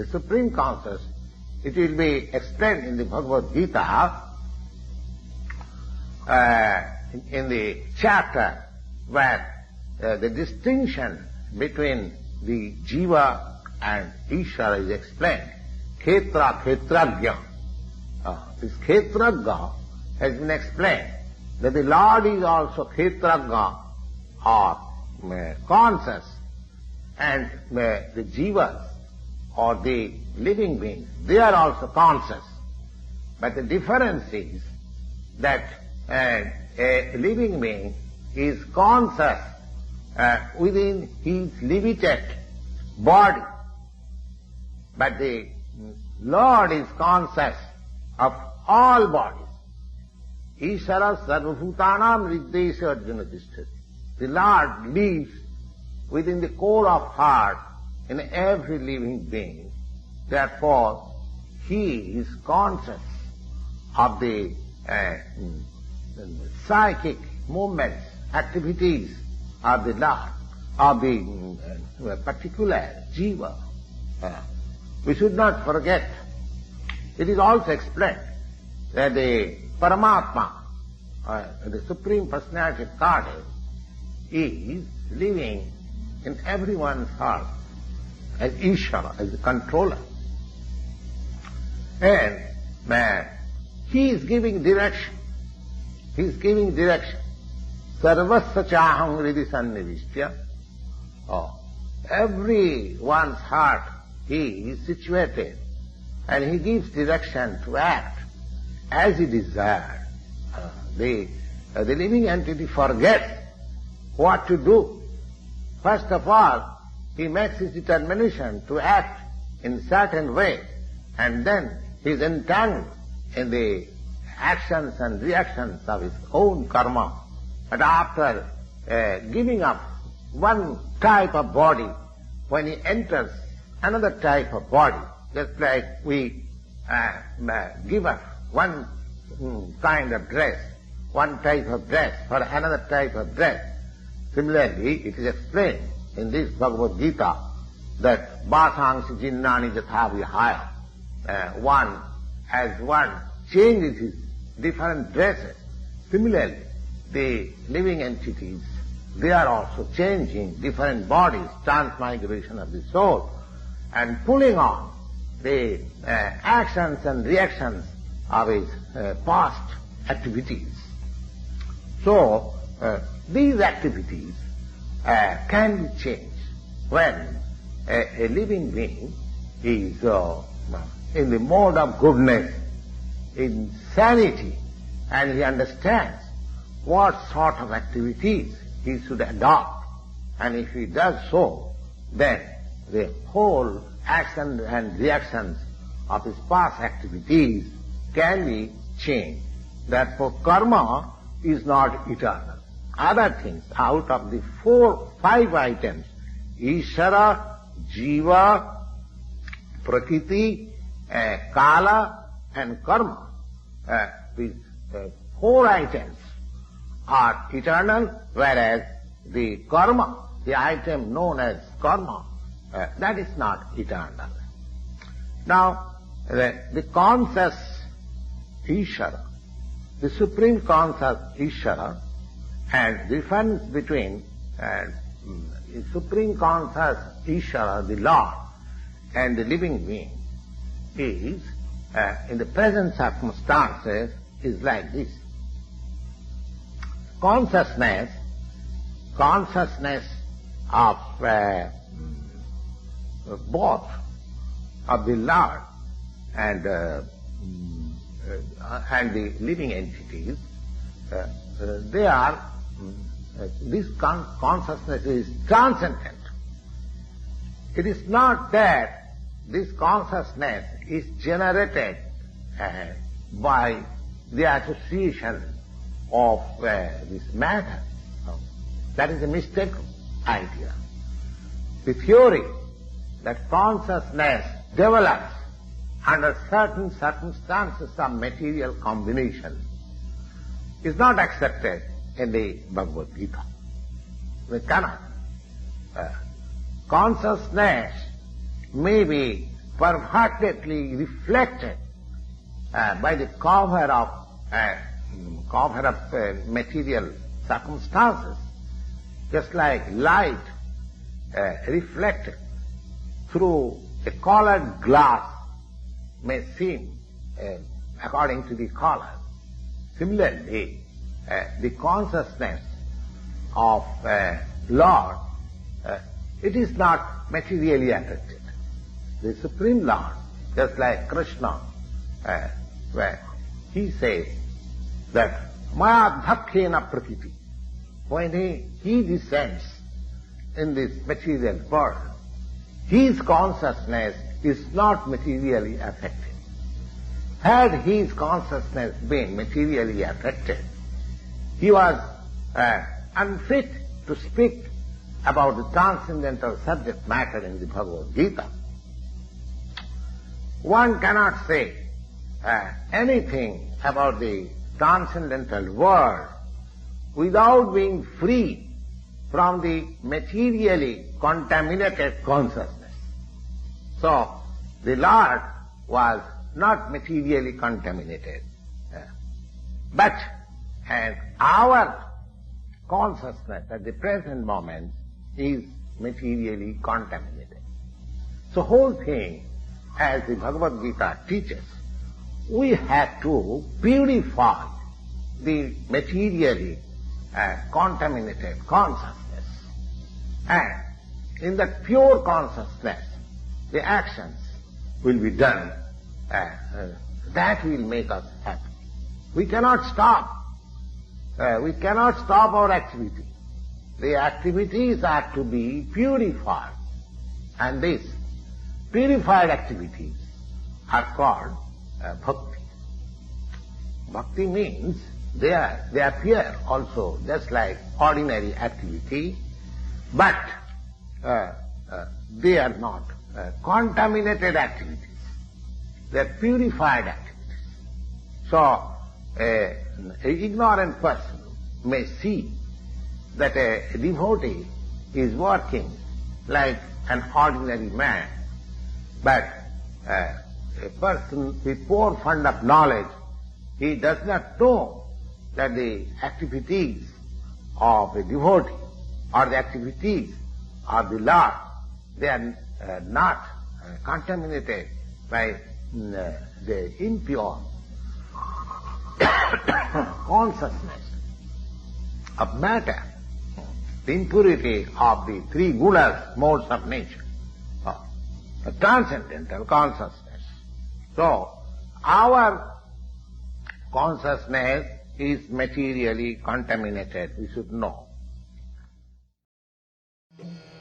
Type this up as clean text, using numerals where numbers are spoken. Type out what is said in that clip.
the Supreme Conscious, it will be explained in the Bhagavad Gita, in the chapter where the distinction between the Jiva and Ishvara is explained. Khetra, Khetragya. This Khetragya has been explained that the Lord is also Khetragya, or conscious, and the Jivas, or the living beings, they are also conscious. But the difference is that a living being is conscious within his limited body, but the Lord is conscious of all bodies. Ishvara sarvabhutanam riddesha arjuna tishtati. The Lord lives within the core of heart in every living being. Therefore, he is conscious of the psychic movements, activities of the Lord, of the particular Jiva. We should not forget, it is also explained that the Paramatma, the Supreme Personality of Godhead, is living in everyone's heart as Ishvara, as the controller. And he is giving direction. He is giving direction. Sarvasya chaham hridi sannivishya. Everyone's heart he is situated, and he gives direction to act as he desires. The living entity forgets what to do. First of all, he makes his determination to act in certain way, and then he is entangled in the actions and reactions of his own karma. But after giving up one type of body, when he enters another type of body, just like we give up one kind of dress, one type of dress for another type of dress. Similarly, it is explained in this Bhagavad Gita that Bhasangsi jinnani jatha vihaya. One changes his different dresses. Similarly, the living entities, they are also changing different bodies, transmigration of the soul, and pulling on the actions and reactions of his past activities. So, these activities can be changed when a living being is in the mode of goodness, in sanity, and he understands what sort of activities he should adopt. And if he does so, then the whole action and reactions of his past activities can be changed. Therefore, karma is not eternal. Other things, out of the 5 items, Ishvara, Jiva, Prakriti, Kala, and Karma, these 4 items are eternal, whereas the karma, the item known as karma, that is not eternal. Now, the conscious Ishvara, the supreme conscious Ishvara, and the difference between the supreme conscious Ishvara, the Lord, and the living being is, in the present circumstances, is like this. Consciousness of both of the Lord and the living entities, they are, this consciousness is transcendent. It is not that this consciousness is generated by the association of this matter. That is a mistaken idea. The theory that consciousness develops under certain circumstances of material combination is not accepted in the Bhagavad Gita. We cannot. Consciousness may be perfectly reflected by the cover of material circumstances, just like light reflected through a colored glass may seem according to the color. Similarly, the consciousness of Lord, it is not materially affected. The Supreme Lord, just like Krishna, where he says that Maya Bhakkena Prakriti, when he descends in this material world, his consciousness is not materially affected. Had his consciousness been materially affected, he was unfit to speak about the transcendental subject matter in the Bhagavad Gita. One cannot say anything about the transcendental world without being free from the materially contaminated consciousness. So, the Lord was not materially contaminated. But our consciousness at the present moment is materially contaminated. So whole thing, as the Bhagavad Gita teaches, we have to purify the materially contaminated consciousness. And in that pure consciousness, the actions will be done. That will make us happy. We cannot stop. We cannot stop our activity. The activities are to be purified. And these purified activities are called bhakti. Bhakti means they appear also just like ordinary activity, but they are not contaminated activities. They are purified activities. So, an ignorant person may see that a devotee is working like an ordinary man, but a person with poor fund of knowledge, he does not know that the activities of a devotee or the activities of the Lord, they are not contaminated by the impure consciousness of matter, the impurity of the three gunas, modes of nature, a transcendental consciousness. So, our consciousness is materially contaminated, we should know.